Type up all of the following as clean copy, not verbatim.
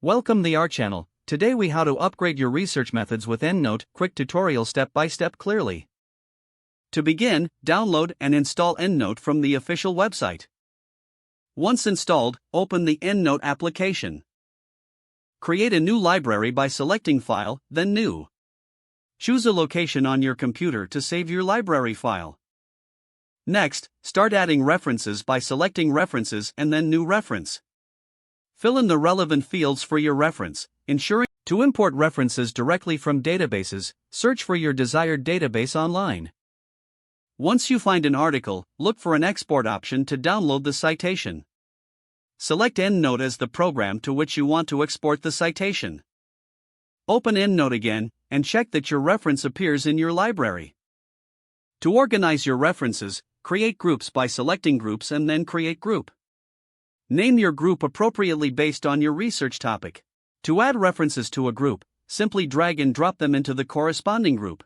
Welcome the our channel. Today we how to upgrade your research methods with EndNote, quick tutorial step by step clearly. To begin, download and install EndNote from the official website. Once installed, open the EndNote application. Create a new library by selecting File, then New. Choose a location on your computer to save your library file. Next, start adding references by selecting References and then New Reference. Fill in the relevant fields for your reference, ensuring to import references directly from databases. Search for your desired database online. Once you find an article, look for an export option to download the citation. Select EndNote as the program to which you want to export the citation. Open EndNote again, and check that your reference appears in your library. To organize your references, create groups by selecting Groups and then Create Group. Name your group appropriately based on your research topic. To add references to a group, simply drag and drop them into the corresponding group.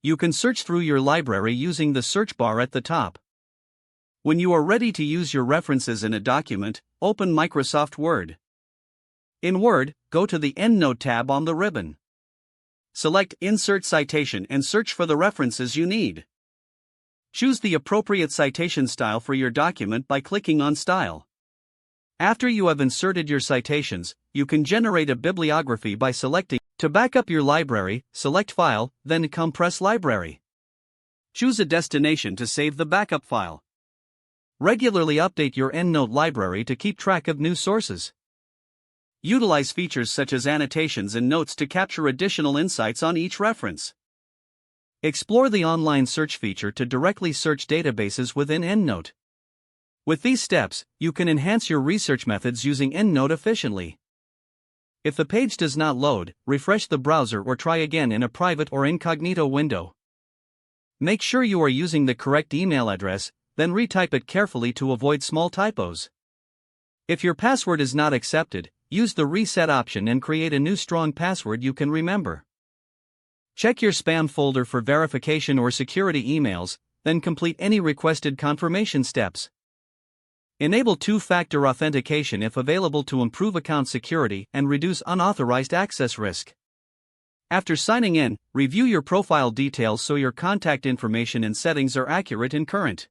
You can search through your library using the search bar at the top. When you are ready to use your references in a document, open Microsoft Word. In Word, go to the EndNote tab on the ribbon. Select Insert Citation and search for the references you need. Choose the appropriate citation style for your document by clicking on Style. After you have inserted your citations, you can generate a bibliography by selecting. To back up your library, select File, then Compress Library. Choose a destination to save the backup file. Regularly update your EndNote library to keep track of new sources. Utilize features such as annotations and notes to capture additional insights on each reference. Explore the online search feature to directly search databases within EndNote. With these steps, you can enhance your research methods using EndNote efficiently. If the page does not load, refresh the browser or try again in a private or incognito window. Make sure you are using the correct email address, then retype it carefully to avoid small typos. If your password is not accepted, use the reset option and create a new strong password you can remember. Check your spam folder for verification or security emails, then complete any requested confirmation steps. Enable two-factor authentication if available to improve account security and reduce unauthorized access risk. After signing in, review your profile details so your contact information and settings are accurate and current.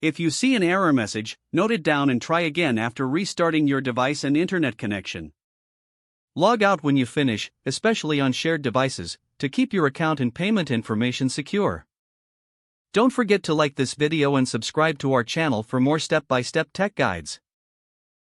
If you see an error message, note it down and try again after restarting your device and internet connection. Log out when you finish, especially on shared devices, to keep your account and payment information secure. Don't forget to like this video and subscribe to our channel for more step-by-step tech guides.